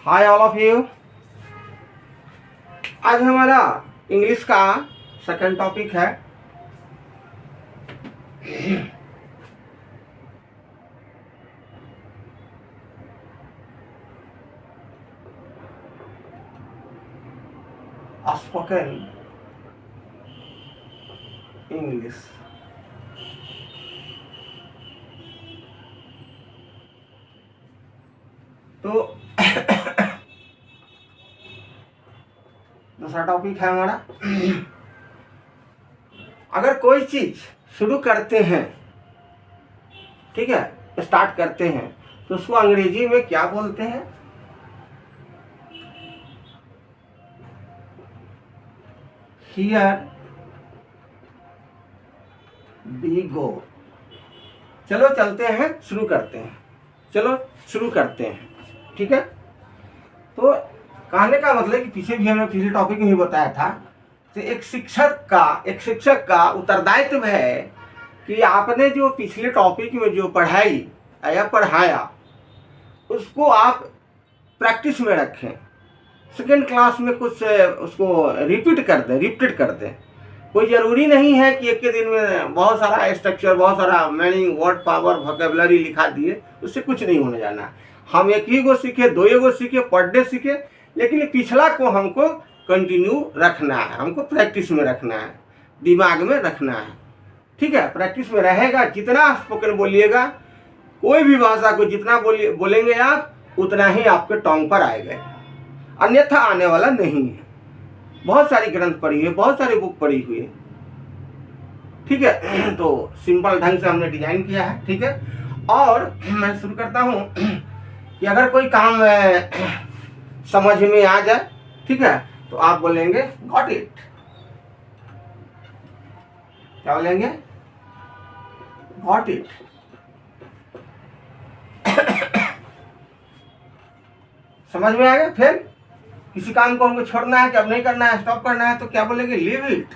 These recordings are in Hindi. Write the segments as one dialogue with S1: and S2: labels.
S1: Hi all of you. आज हमारा इंग्लिश का सेकंड टॉपिक है स्पोकन इंग्लिश। तो दूसरा टॉपिक है हमारा, अगर कोई चीज शुरू करते हैं, ठीक है, स्टार्ट करते हैं, तो उसको अंग्रेजी में क्या बोलते हैं? Here we go. चलो चलते हैं, शुरू करते हैं। चलो शुरू करते हैं, ठीक है। तो कहने का मतलब कि पीछे भी हमने पिछले टॉपिक में ही बताया था कि एक शिक्षक का उत्तरदायित्व है कि आपने जो पिछले टॉपिक में जो पढ़ाई या पढ़ाया उसको आप प्रैक्टिस में रखें, सेकेंड क्लास में कुछ उसको रिपीट कर दें। कोई ज़रूरी नहीं है कि एक के दिन में बहुत सारा स्ट्रक्चर, बहुत सारा मीनिंग, वर्ड पावर, वोकैबुलरी लिखा दिए, उससे कुछ नहीं होने जाना। हम एक ही को सीखे, दो ही को सीखे, पर डे सीखे, लेकिन पिछला को हमको कंटिन्यू रखना है, हमको प्रैक्टिस में रखना है, दिमाग में रखना है, ठीक है। प्रैक्टिस में रहेगा, जितना स्पोकन बोलिएगा, कोई भी भाषा को जितना बोलेंगे आप, उतना ही आपके टोंग पर आएगा, अन्यथा आने वाला नहीं है। बहुत सारी ग्रंथ पढ़ी है, बहुत सारी बुक पढ़ी हुई है, ठीक है। तो सिंपल ढंग से हमने डिजाइन किया है, ठीक है। और मैं शुरू करता हूँ कि अगर कोई काम समझ में आ जाए, ठीक है, तो आप बोलेंगे गॉट इट। क्या बोलेंगे? Got it. समझ में आ गया। फिर किसी काम को हमको छोड़ना है कि अब नहीं करना है, स्टॉप करना है, तो क्या बोलेंगे? लीव इट,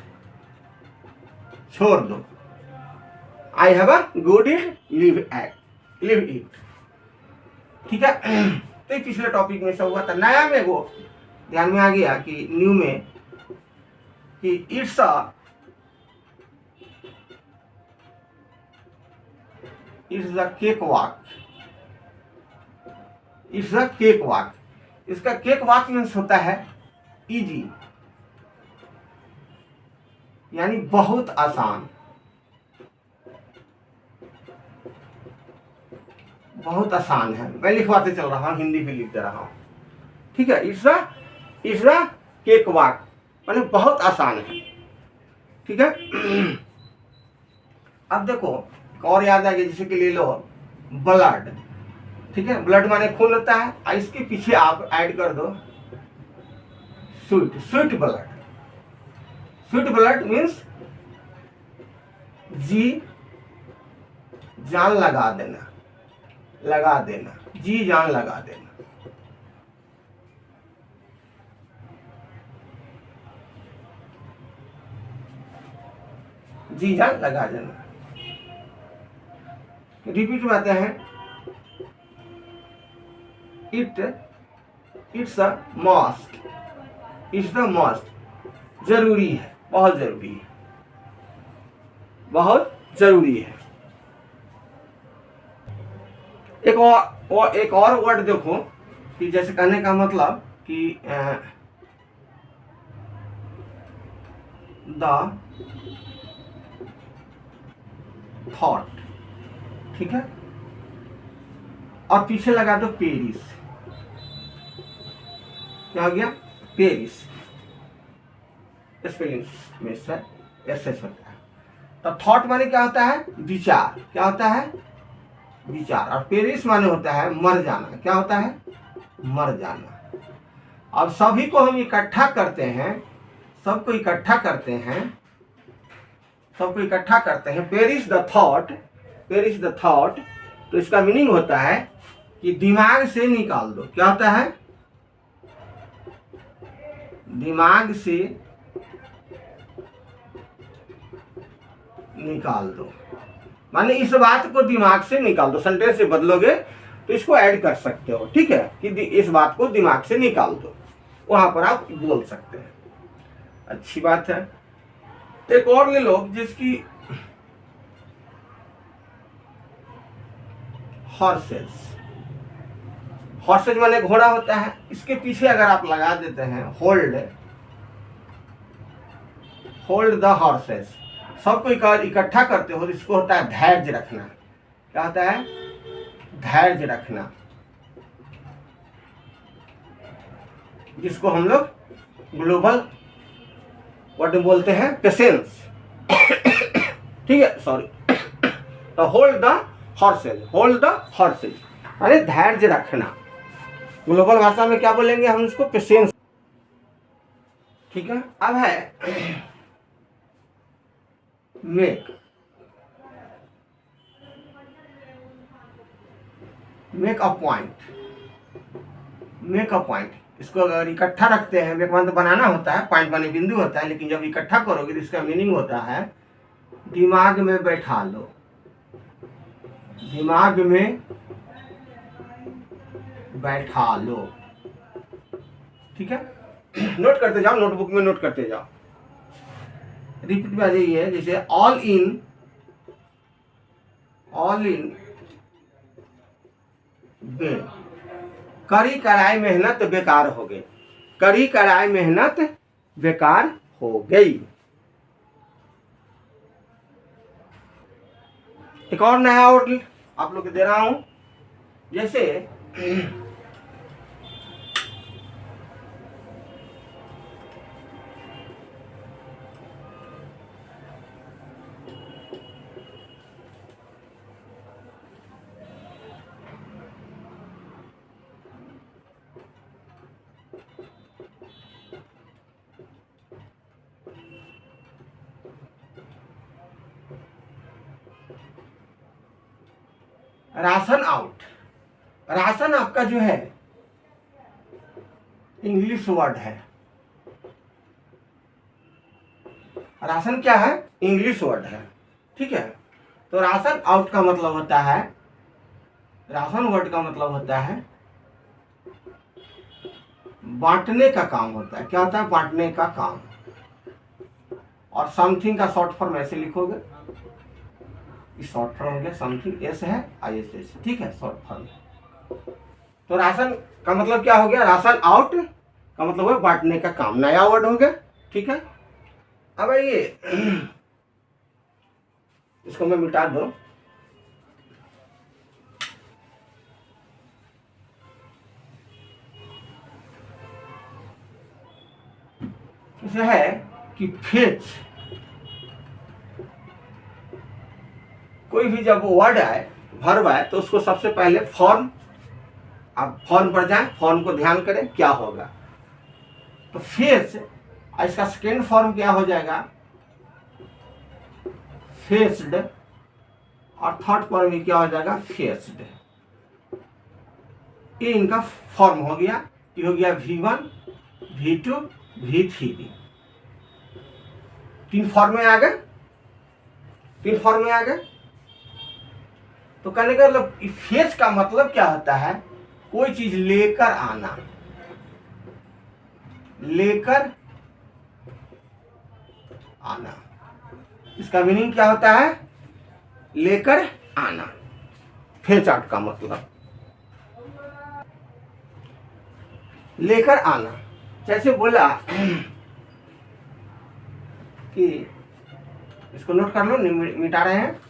S1: छोड़ दो। I have a good it, leave it, ठीक है। तो पिछले टॉपिक में से हुआ था। नया में वो ध्यान में आ गया कि न्यू में कि it's the cake walk. It's the cake walk. इसका केक वॉक मीन्स होता है इजी, यानी बहुत आसान, बहुत आसान है। मैं लिखवाते चल रहा हूँ, हिंदी भी लिख दे रहा हूँ, ठीक है। इट्स द केक वॉक माने बहुत आसान है, ठीक है। अब देखो और याद आ गया, जैसे कि ले लो ब्लड, ठीक है। ब्लड माने खून होता है, और इसके पीछे आप ऐड कर दो sweet blood. Sweet blood means जी जान लगा देना, जी जान लगा देना। जी जान लगा देना। रिपीट में आते हैं, it's a must. It's the must, जरूरी है, बहुत जरूरी है, बहुत जरूरी है। एक और वर्ड देखो कि जैसे कहने का मतलब कि द थॉट, ठीक है, और पीछे लगा दो पेरिस। क्या हो गया? पेरिस। स्पेलिंग में एस होता है। तो थॉट माने क्या होता है? विचार। क्या होता है? विचार। और पेरिस माने होता है मर जाना। क्या होता है? मर जाना। अब सभी को हम इकट्ठा करते हैं, सबको इकट्ठा करते हैं, पेरिस द थॉट। तो इसका मीनिंग होता है कि दिमाग से निकाल दो। क्या होता है? दिमाग से निकाल दो, माने इस बात को दिमाग से निकाल दो। सेंटेंस से बदलोगे तो इसको ऐड कर सकते हो, ठीक है, कि इस बात को दिमाग से निकाल दो, वहां पर आप बोल सकते हैं। अच्छी बात है। एक और ले लो जिसकी हॉर्सेस, हॉर्सेज माने घोड़ा होता है, इसके पीछे अगर आप लगा देते हैं होल्ड, होल्ड द हॉर्सेस, सबको इकट्ठा करते हो तो इसको होता है धैर्य रखना। क्या होता है? धैर्य रखना, जिसको हम लोग ग्लोबल वर्ड में बोलते हैं पेशेंस, ठीक है, सॉरी। तो hold the horse's, hold the horse's अरे धैर्य रखना, ग्लोबल भाषा में क्या बोलेंगे हम उसको? पेशेंस, ठीक है। अब है make, make a point, make a point, इसको अगर इकट्ठा रखते हैं, मेक मतलब बनाना होता है, पॉइंट माने बिंदु होता है, लेकिन जब इकट्ठा करोगे तो इसका मीनिंग होता है दिमाग में बैठा लो, दिमाग में बैठा लो, ठीक है। नोट करते जाओ, नोटबुक में नोट करते जाओ। रिपीट में आ जाइए, जैसे all in, all in bell, कड़ी कड़ाई मेहनत बेकार हो गई, कड़ी कड़ाई मेहनत बेकार हो गई। एक और नया वर्ड आप लोग को दे रहा हूं, जैसे राशन आउट, राशन आपका जो है इंग्लिश वर्ड है, राशन क्या है? इंग्लिश वर्ड है, ठीक है। तो राशन आउट का मतलब होता है, राशन वर्ड का मतलब होता है बांटने का काम होता है। क्या होता है? बांटने का काम। और समथिंग का शॉर्ट फॉर्म ऐसे लिखोगे, शॉर्ट फॉर्म हो गया समथिंग, एस है ISS, ठीक है, शॉर्ट फॉर्म। तो राशन का मतलब क्या हो गया? राशन आउट का मतलब है बांटने का काम, नया वर्ड हो गया, ठीक है। अब ये इसको मैं मिटा दो, इसे है कि फेच, कोई भी जब वर्ड आए, वर्ब आए, तो उसको सबसे पहले फॉर्म, आप फॉर्म पर जाएं, फॉर्म को ध्यान करें क्या होगा। तो फेच, इसका सेकेंड फॉर्म क्या हो जाएगा? फेस्ड, और थर्ड फॉर्म में क्या हो जाएगा? फेस्ड। ये इनका फॉर्म हो गया, ये हो गया V1, V2, V3, तीन फॉर्म में आ गए, तीन फॉर्म में आ गए। तो कहने का मतलब फेच का मतलब क्या होता है? कोई चीज लेकर आना, लेकर आना, इसका मीनिंग क्या होता है? लेकर आना, फेच आउट का मतलब लेकर आना। जैसे बोला कि इसको नोट कर लो, मिटा रहे हैं,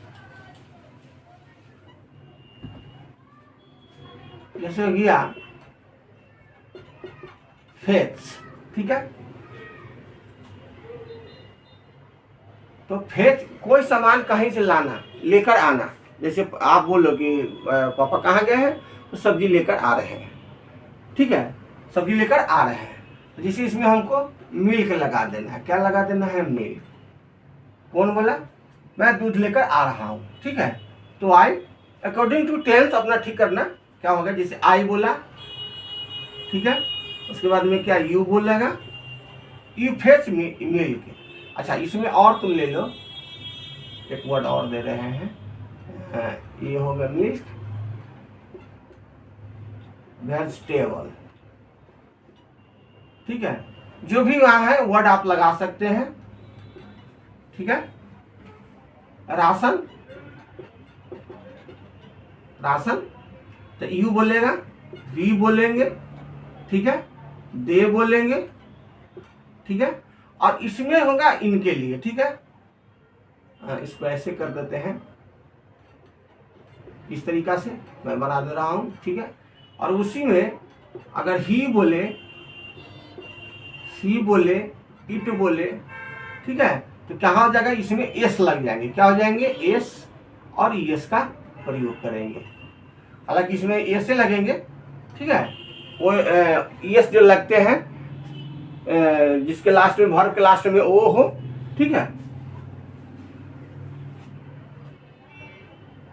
S1: जैसे हो गया फेच, ठीक है। तो फेच कोई सामान कहीं से लाना, लेकर आना। जैसे आप बोलो कि पापा कहाँ गए हैं, तो सब्जी लेकर आ रहे हैं, ठीक है, सब्जी लेकर आ रहे हैं। तो जैसे इसमें हमको मिल्क लगा देना है, क्या लगा देना है? मिल्क। कौन बोला? मैं दूध लेकर आ रहा हूँ, ठीक है। तो आई, अकॉर्डिंग टू टेंस अपना ठीक करना, क्या होगा? जैसे आई बोला, ठीक है, उसके बाद में क्या यू बोलेगा? You fetch milk. अच्छा, इसमें और तुम ले लो, एक वर्ड और दे रहे हैं, ये होगा मिल्क, वेजिटेबल, ठीक है। जो भी वहां है वर्ड आप लगा सकते हैं, ठीक है। राशन, राशन तो यू बोलेगा, वी बोलेंगे, ठीक है, दे बोलेंगे, ठीक है। और इसमें होगा इनके लिए, ठीक है। इसको ऐसे कर देते हैं, इस तरीका से मैं बना दे रहा हूं, ठीक है। और उसी में अगर ही बोले, सी बोले, इट बोले, ठीक है, तो क्या हो जाएगा, इसमें एस लग जाएंगे, क्या हो जाएंगे, एस, और एस का प्रयोग करेंगे। हालांकि इसमें एस से लगेंगे, ठीक है। वो एस जो लगते हैं जिसके लास्ट में, वर्ब के लास्ट में ओ हो, ठीक है,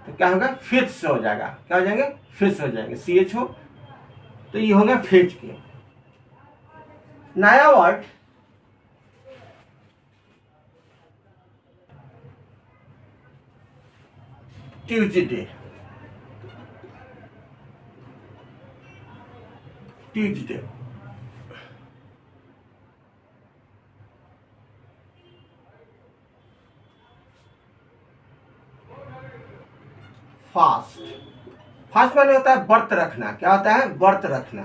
S1: तो क्या होगा, फिट्स हो जाएगा, क्या हो जाएंगे, फिट्स हो जाएंगे, सी एच हो, तो ये होगा फिट्स के। नया word Tuesday, Tuesday, fast, fast माने होता है व्रत रखना, क्या होता है, व्रत रखना,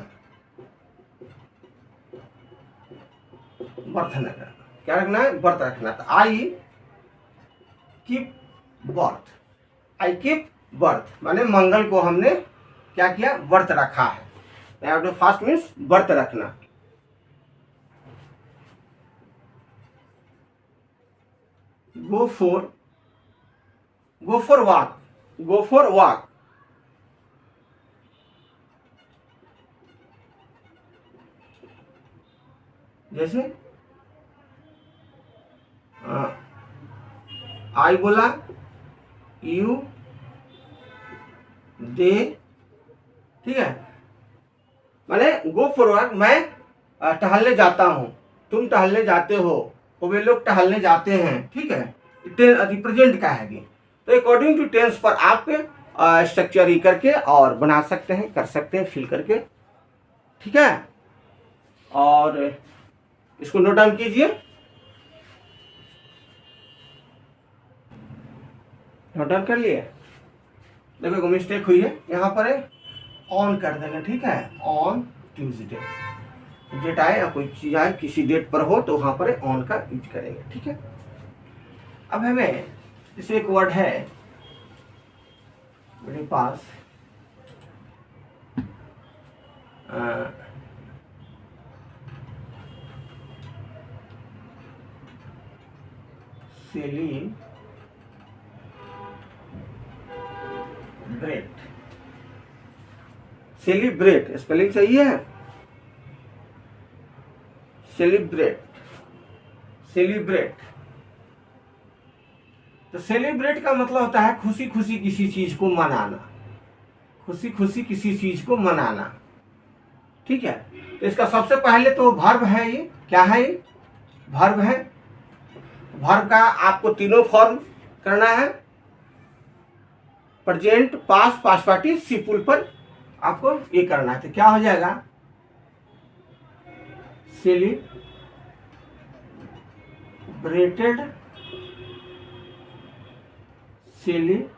S1: व्रत न करना, क्या रखना है, व्रत रखना। तो I keep worth, I keep worth माने मंगल को हमने क्या किया, व्रत रखा है। फास्ट मीन्स व्रत रखना। Go for, go for walk, go for walk, जैसे आई बोला, यू, दे, ठीक है, माने गो फॉर वॉक, मैं टहलने जाता हूं, तुम टहलने जाते हो, वे लोग टहलने जाते हैं, ठीक है। रिप्रेजेंट का है, तो अकॉर्डिंग टू टेंस पर आप स्ट्रक्चर ही करके और बना सकते हैं, कर सकते हैं, फिल करके, ठीक है। और इसको नोट डाउन कीजिए, नोट डाउन कर लिए। देखो एक मिस्टेक हुई है यहाँ पर, ऑन कर देना, ठीक है, ऑन ट्यूसडे, डेट आए या कोई चीज आए किसी डेट पर हो तो वहां पर ऑन का यूज करेंगे, ठीक है। अब हमें जैसे एक वर्ड है मेरे पास, सेलिब्रेट, सेलिब्रेट स्पेलिंग सही है, सेलिब्रेट, सेलिब्रेट। तो सेलिब्रेट का मतलब होता है खुशी खुशी किसी चीज को मनाना, खुशी खुशी किसी चीज को मनाना, ठीक है। तो इसका सबसे पहले तो वर्ब है, ये क्या है, ये वर्ब है। वर्ब का आपको तीनों फॉर्म करना है, प्रेजेंट, पास्ट, पास्ट पार्टिसिपल पर आपको ये करना है। तो क्या हो जाएगा, सेलिब्रेटेड, सेलिब्रेटेड,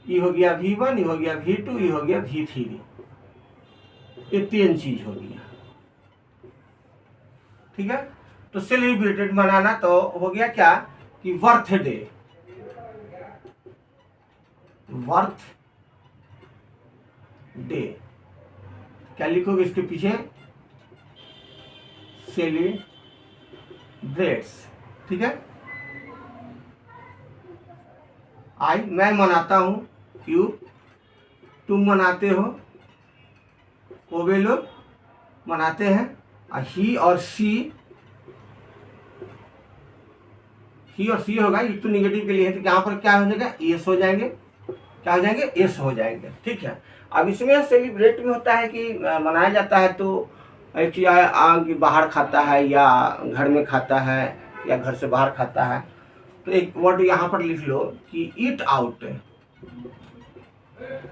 S1: ये हो गया V1, ये हो गया V2, ये हो गया V3, ये तीन चीज हो गया, ठीक है। तो सेलिब्रेटेड मनाना तो हो गया क्या कि बर्थडे, बर्थ डे, क्या लिखोगे इसके पीछे, सेलिब्रेट्स, ठीक है। आई मैं मनाता हूं, यू तुम मनाते हो, वो वे लोग मनाते हैं। ही और सी, ही और सी होगा, ये तो निगेटिव के लिए है, तो यहाँ पर क्या हो जाएगा, एस हो जाएंगे, क्या हो जाएंगे, एस हो जाएंगे, ठीक है। अब इसमें सेलिब्रेट में होता है कि मनाया जाता है, तो एक चीज आगे बाहर खाता है या घर में खाता है या घर से बाहर खाता है। तो एक वर्ड यहाँ पर लिख लो कि ईट आउट,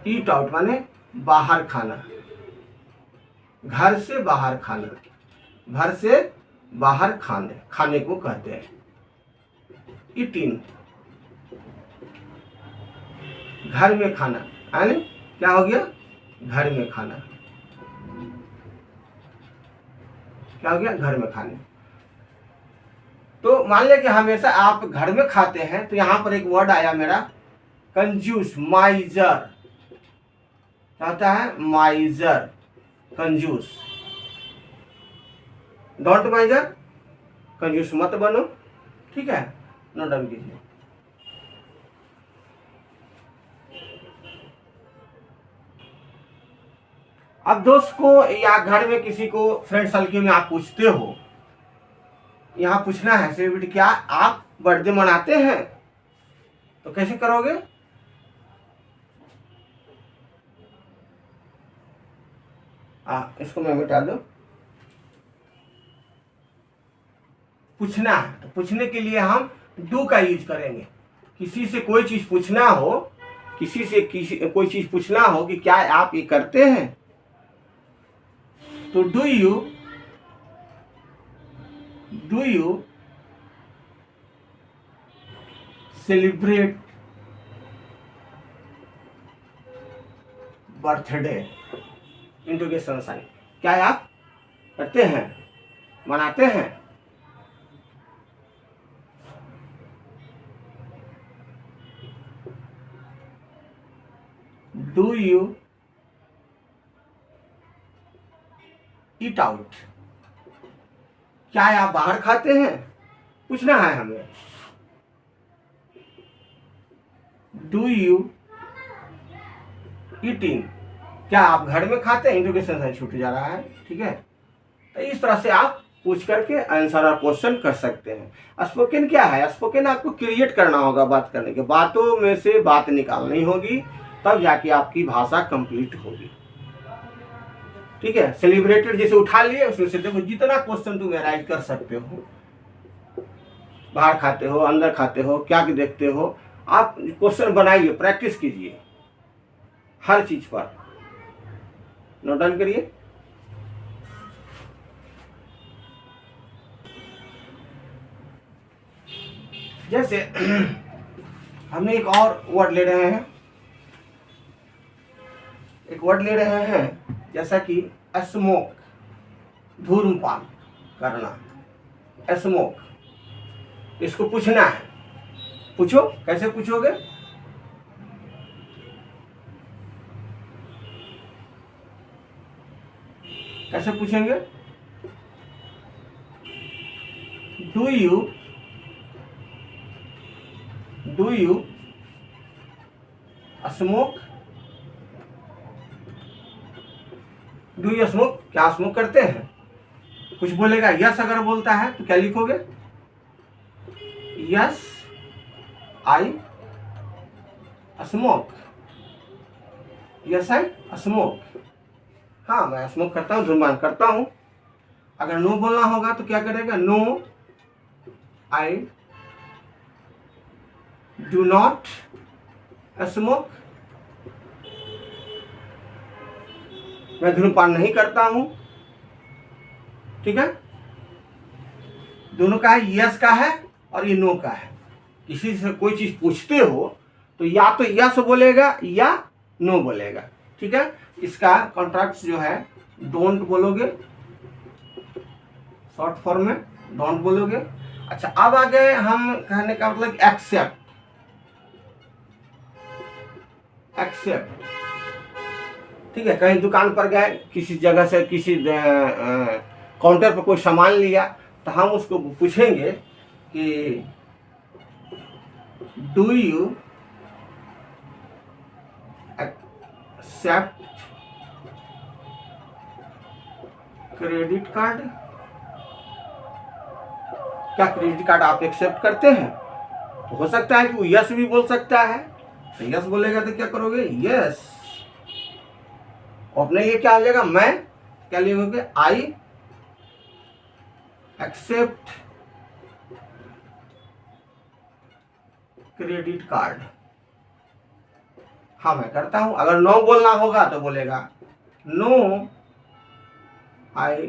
S1: ईट आउट माने बाहर खाना, घर से बाहर खाना, घर से बाहर खाने को कहते हैं ईटिंग। घर में खाना यानी क्या हो गया, घर में खाना, क्या हो गया, घर में खाने। तो मान लिया कि हमेशा आप घर में खाते हैं, तो यहां पर एक वर्ड आया मेरा कंजूस, माइजर। क्या होता है, माइजर, कंजूस। डोंट माइजर, कंजूस मत बनो, ठीक है, नोट डाउन कीजिए। अब दोस्त को या घर में किसी को फ्रेंड सर्कल में आप पूछते हो, यहाँ पूछना है सेलिब्रिटी क्या आप बर्थडे मनाते हैं, तो कैसे करोगे, इसको मैं मिटा दो। पूछना है तो पूछने के लिए हम डू का यूज करेंगे। किसी से कोई चीज पूछना हो, किसी से कोई चीज पूछना हो कि क्या आप ये करते हैं, तो do you celebrate birthday, interrogation sign, क्या आप करते हैं, मनाते हैं। डू यू ईट आउट, क्या आप बाहर खाते हैं, पूछना है हमें। डू यू ईटिंग, क्या आप घर में खाते हैं, इंटरोगेशन साइन छूट जा रहा है, ठीक है। तो इस तरह से आप पूछ करके आंसर और क्वेश्चन कर सकते हैं। स्पोकन क्या है, स्पोकन आपको क्रिएट करना होगा, बात करने के, बातों में से बात निकालनी होगी, तब जाके आपकी भाषा कंप्लीट होगी, ठीक है। सेलिब्रेटेड जैसे उठा लिए, उसमें से देखो जितना क्वेश्चन तुम राइट कर सकते हो, बाहर खाते हो, अंदर खाते हो, क्या देखते हो, आप क्वेश्चन बनाइए, प्रैक्टिस कीजिए हर चीज पर, नोट डाउन करिए। जैसे हमने एक और वर्ड ले रहे हैं, एक वर्ड ले रहे हैं जैसा कि स्मोक, धूम्रपान करना, स्मोक, इसको पूछना है, पूछो, कैसे पूछोगे, कैसे पूछेंगे, do you smoke, do you smoke, क्या स्मोक करते हैं, कुछ बोलेगा, यस अगर बोलता है तो क्या लिखोगे, yes I smoke, yes I smoke, हाँ मैं स्मोक करता हूँ, धूम्रपान करता हूँ। अगर नो बोलना होगा तो क्या करेगा, no I do not smoke, मैं धूम्रपान नहीं करता हूं, ठीक है। दोनों का है, यस का है और ये नो का है। किसी से कोई चीज पूछते हो तो या तो यस बोलेगा या नो बोलेगा, ठीक है। इसका कॉन्ट्रैक्ट जो है डोंट बोलोगे, शॉर्ट फॉर्म में डोंट बोलोगे। अच्छा अब आ गए हम कहने का मतलब एक्सेप्ट, एक्सेप्ट, ठीक है। कहीं दुकान पर गए, किसी जगह से किसी काउंटर पर कोई सामान लिया, तो हम उसको पूछेंगे कि do you accept credit card, क्या क्रेडिट कार्ड आप एक्सेप्ट करते हैं। तो हो सकता है कि वो यस भी बोल सकता है, तो यस बोलेगा तो क्या करोगे, यस, अपने लिए क्या हो जाएगा, मैं क्या लिखोगे, आई एक्सेप्ट क्रेडिट कार्ड, हाँ मैं करता हूँ। अगर नो बोलना होगा तो बोलेगा no I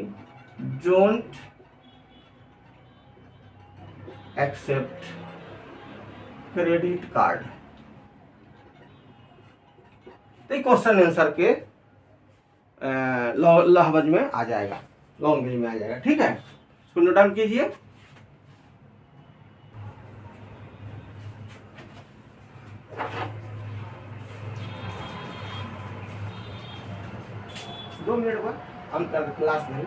S1: don't accept credit card. तो क्वेश्चन आंसर के लहवज में आ जाएगा, लैंग्वेज में आ जाएगा। ठीक है, इसको नोट डाउन कीजिए। दो मिनट बाद हम कर क्लास नहीं।